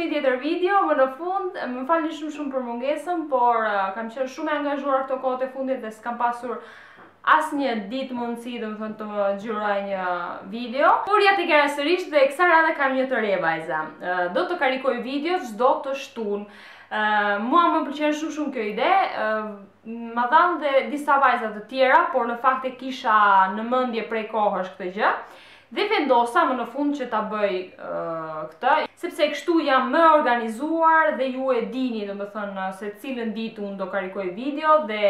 një tjetër video, më në fund, më falni shumë për mungesën, por kam qenë shumë e angazhuar këto kohët e fundit dhe s'kam pasur asnjë ditë mundësi, domethënë, të xhiroj një video. Por ja tek era sërish dhe kësaj radhe kam një të re, vajza. Do të karikoj video çdo të shtunë. Mua më pëlqen shumë kjo ide. Ma dhanë dhe disa vajza të tjera, por në fakt e kisha në mendje prej kohësh këtë gjë. Dhe vendosa më në fund që ta bëj këtë, sepse kështu jam më organizuar dhe ju e dini, domethënë, se cilën ditë unë do karikoj video dhe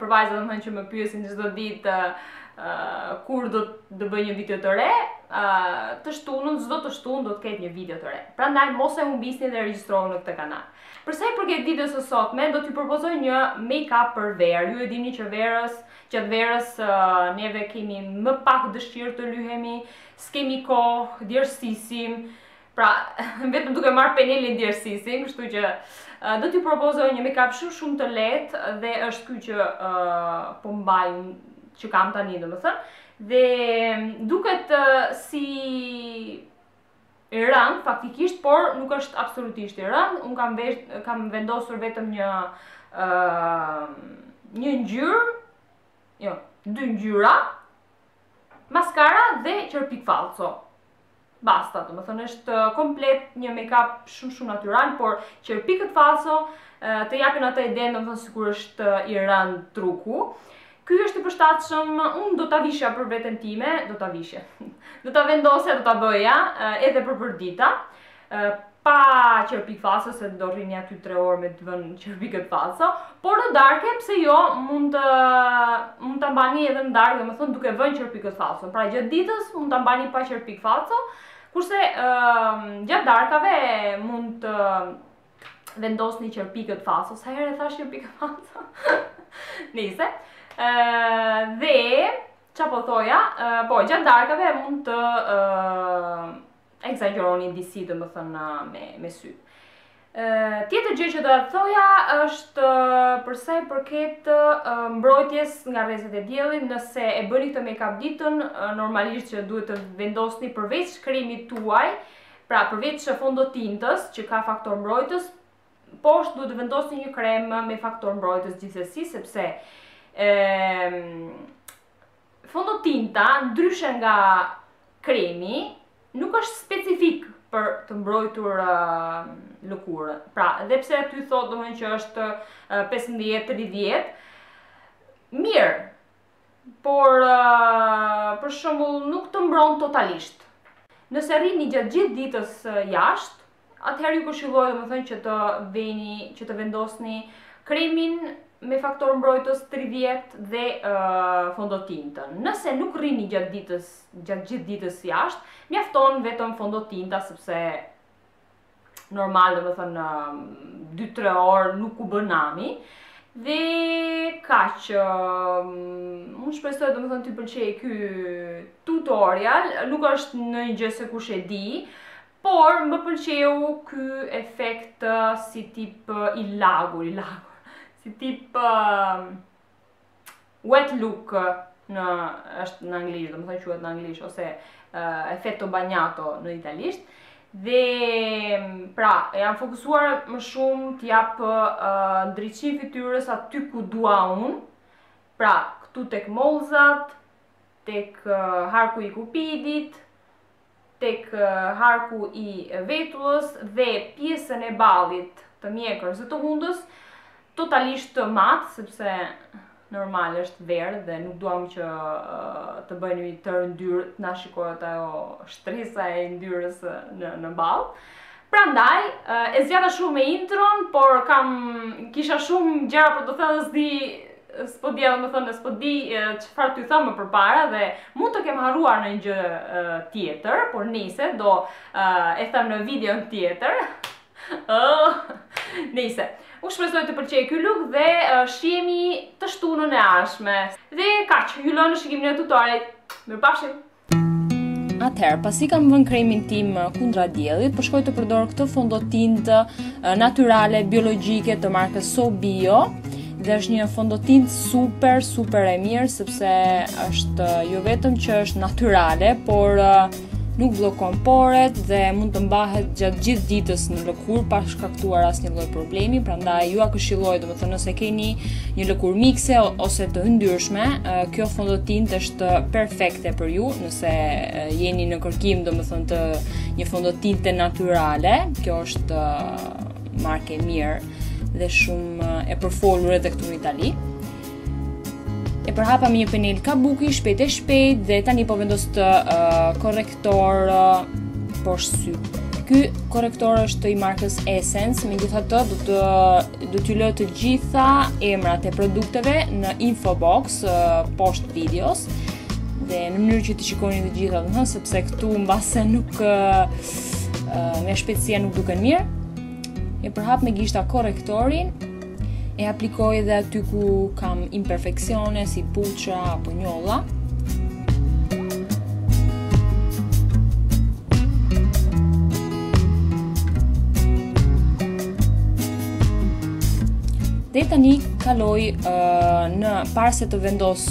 për vajzat domethënë që më pyesin çdo ditë kur do të bëj një video të re, të shtunën, çdo të shtunë do të ketë një video të re. Prandaj mos e humbisni dhe regjistrohu në këtë kanal. Për sa i përket videos së sotme, do t'ju propozoj një make-up për verë. Ju e dini që gjatë verës neve kemi më pak dëshirë të lyhemi, s'kemi kohë, djersësim. Pra, vetëm duke marrë penelin djersësim, kështu që do t'ju propozoj një make-up shumë të lehtë dhe është ky që po mbaj që kam tani, domethënë, dhe duket si i rënd faktikisht, por nuk është absolutisht i rënd. Unë kam vendosur vetëm një ngjyrë, jo, 2 ngjyra, maskara dhe qërpik falso. Basta, domethënë është komplet një make-up shumë natyral, por qërpikët falso të japin atë idenë, domethënë, sikur është i rënd truku. Ky është i përshtatshëm, unë do ta vishja për veten time, do ta vishja. Do ta vendosja, do ta bëja edhe për përdita, pa qërpik falso, se do rrini aty 3 orë me të vënë qërpikët falso, por në darke, pse jo, mund ta mbani edhe në darkë, domethënë duke vënë qërpikët falso. Pra gjatë ditës mund ta mbani pa qërpik falso, kurse gjatë darkave mund të vendosni qërpikët falso. Sa herë thash qërpikët falso? Nice. Dhe qa po thoja, po gjatë darkave mund të egzagjeroni disi, domethënë, me sy. Tjetër gjë që do të thoja është për sa i përket mbrojtjes nga rrezet e diellit. Nëse e bëni këtë make-up ditën, normalisht që duhet të vendosni përveç kremit tuaj, pra përveç fondotintës që ka faktor mbrojtës, poshtë duhet të vendosni një krem me faktor mbrojtës gjithsesi, sepse fondotinta, ndryshe nga kremi, nuk është specifik për të mbrojtur lëkurën. Pra, edhe pse aty thotë domethënë që është 15-30, mirë, por për shembull nuk të mbron totalisht. Nëse rrini gjatë gjithë ditës jashtë, atëherë ju këshilloj domethënë që të vendosni kremin me faktor mbrojtës 30 dhe fondotintën. Nëse nuk rrini gjatë gjithë ditës jashtë, mjafton vetëm fondotinta, sepse normal, domethënë 2-3 orë nuk u bën nami. Dhe kaq, unë shpresoj domethënë t'ju pëlqej ky tutorial, nuk është ndonjë gjë se kush e di, por më pëlqeu ky efekt si tip i lagur, si tip wet look është në anglisht, domethënë quhet në anglisht, ose effetto bagnato në italisht. Dhe pra, jam fokusuar më shumë t'jap ndriçim fytyrës aty ku dua unë. Pra, këtu tek molzat, tek harku i kupidit, tek harku i vetullës dhe pjesën e ballit të mjekërës dhe të hundës, totalisht të matë, sepse normal është verë dhe nuk duam që të bëjnë të ndyrë, të na shikohet ajo shtresa e ndyrës në ballë. Prandaj, e zgjata shumë me intron, por kisha shumë gjëra për të thënë, s'po di çfarë t'ju them më përpara dhe mund të kem harruar në një gjë tjetër, por nice, do e them në videon tjetër. Nice. U shpresoj të pëlqej ky look dhe shihemi të shtunën e ardhshme. Dhe kaq, ju lë në shikimin e tutorialit. Mirupafshim. Atëherë, pasi kam vënë kremin tim kundra diellit, po shkoj të përdor këtë fondotintë natyrale, biologjike të markës So Bio. Dhe është një fondotintë super e mirë, sepse është jo vetëm që është natyrale, por nuk bllokon poret dhe mund të mbahet gjatë gjithë ditës në lëkurë pa shkaktuar asnjë lloj problemi. Prandaj ju a këshilloj, domethënë nëse keni një lëkurë mikse ose të yndyrshme, kjo fondotint është perfekte për ju. Nëse jeni në kërkim domethënë të një fondotinte natyrale, kjo është marke e mirë dhe shumë e përfolur edhe këtu në Itali. E përhapa me një penel kabuki shpejt e shpejt dhe tani po vendos të korrektor poshtë sy. Ky korrektor është i markës Essence, megjithatë do t'ju lë të gjitha emrat e produkteve në info box poshtë videos dhe në mënyrë që të shikoni të gjitha, domethënë sepse këtu mbase nuk me shpejtësia nuk duken mirë. E përhap me gishta korrektorin. E aplikoj edhe aty ku kam imperfeksione si puça apo njolla. Dhe tani kaloj në parë se të vendos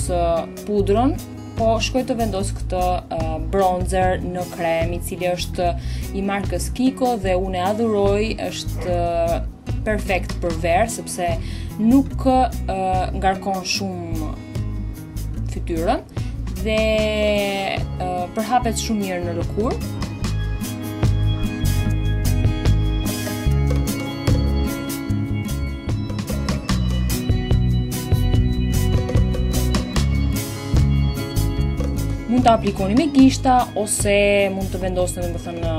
pudron, po shkoj të vendos këtë bronzer në krem, i cili është i markës Kiko dhe unë e adhuroj, është perfekt për verë, sepse nuk ngarkon shumë fytyrën dhe përhapet shumë mirë në lëkurë. Mund të aplikoni me gishta ose mund të vendosni domethënë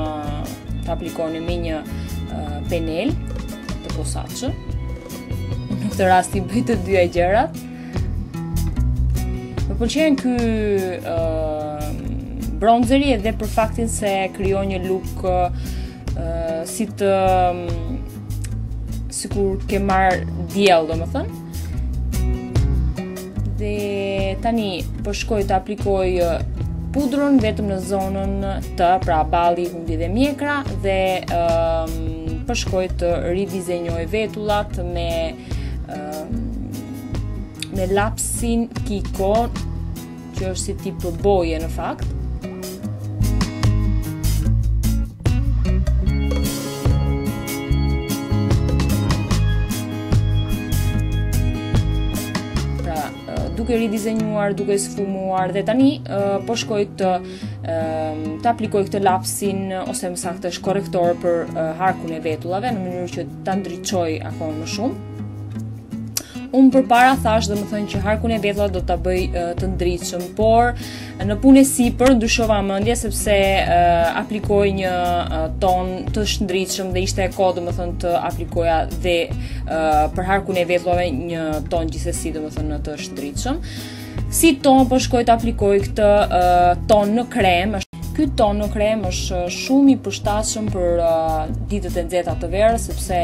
të aplikoni me një penel të posaçë. Në këtë rast i bëj të dyja gjërat. Më pëlqen ky bronzeri edhe për faktin se krijon një look si të sikur ke marr diell, domethënë. Dhe tani po shkoj të aplikoj pudrën vetëm në zonën të, pra balli, humbi dhe mjekra dhe po shkoj të ridizenjoj vetullat me lapsin Kiko, që është si tip boje në fakt. Duke ridizenjuar, duke sfumuar dhe tani po shkoj të aplikoj këtë lapsin ose më saktë është korrektor për harkun e vetullave në mënyrë që ta ndriçoj akoma më shumë. Unë përpara thash domethënë që harkun e vetullave do ta bëj të ndritshëm, por në punë e sipër ndryshova mendje sepse aplikoj një ton të shndritshëm dhe ishte e kohë domethënë të aplikoja dhe për harkun e vetullave një ton gjithsesi domethënë të shndritshëm. Si ton po shkoj të aplikoj këtë ton në krem. Ky ton në krem është shumë i përshtatshëm për ditët e nxehta të verës sepse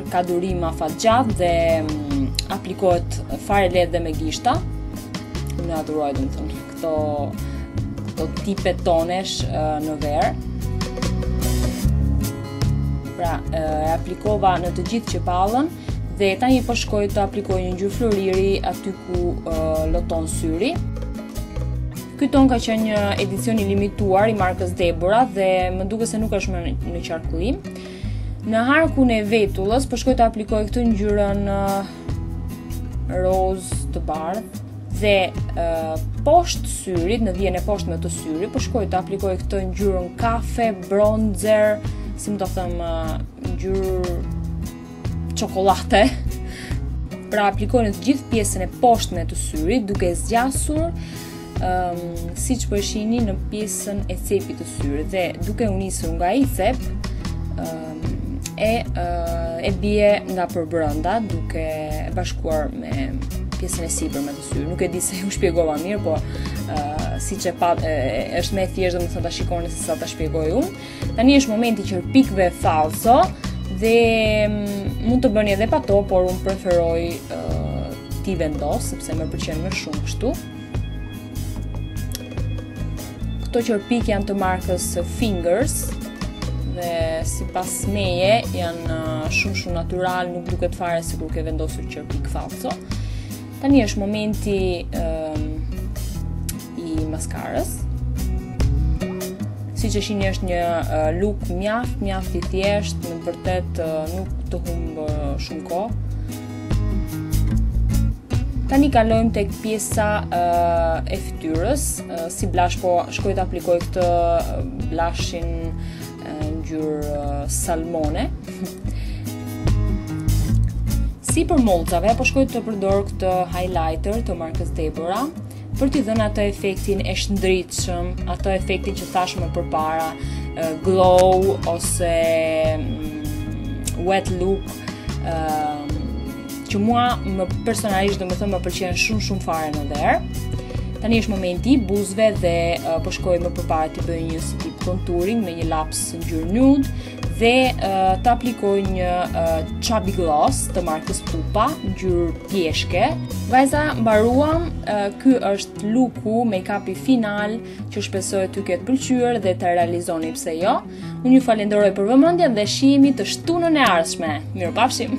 ka durim afatgjatë dhe aplikohet fare lehtë dhe me gishta. Unë adhuroj domethënë këto tipe tonesh në verë. Pra, e aplikova në të gjithë çepallën dhe tani po shkoj të aplikoj një ngjyrë floriri aty ku loton syri. Ky ton ka qenë një edicion i limituar i markës Deborah dhe më duket se nuk është më në qarkullim. Në harkun e vetullës po shkoj të aplikoj këtë ngjyrën roz të bardhë dhe poshtë syrit, në vijën e poshtme të syrit, po shkoj të aplikoj këtë ngjyrën kafe, bronzer, si më të them, ngjyrë çokolate. Pra aplikoj në të gjithë pjesën e poshtme të syrit duke zgjasur siç po e shihni në pjesën e cepit të syrit dhe duke u nisur nga ai cep e bie nga përbrenda duke bashkuar me pjesën e sipërme të syrit. Nuk e di se u shpjegova mirë, po siç e pat është më e thjeshtë domethënë ta shikoni se sa ta shpjegoj unë. Tani është momenti i qerpikëve falso dhe mund të bëni edhe pa to, por unë preferoj t'i vendos sepse më pëlqen më shumë kështu. Këto qerpik janë të markës Fingers dhe sipas meje janë shumë natyral, nuk duket fare sikur ke vendosur qerpik falso. Tani është momenti i maskarës. siç e shihni është një look mjaft i thjeshtë, në të vërtetë nuk të humb shumë kohë. Tani kalojmë tek pjesa e fytyrës, si blush, po shkoj të aplikoj këtë blushin ngjyrë salmone. Si për mollcave, po shkoj të përdor këtë highlighter të markës Deborah për t'i dhënë atë efektin e shndritshëm, atë efektin që thashëm më përpara, glow ose wet look, që mua personalisht më pëlqen shumë fare në verë. Tani është momenti i buzëve dhe po shkoj më përpara të bëj një si tip contouring me një laps ngjyrë nude dhe të aplikoj një chubby gloss të markës Pupa, ngjyrë pjeshke. Vajza, mbaruam. Ky është looku, make-upi final që shpresoj t'ju ketë pëlqyer dhe të realizoni, pse jo. Unë ju falenderoj për vëmendjen dhe shihemi të shtunën e ardhshme. Mirupafshim.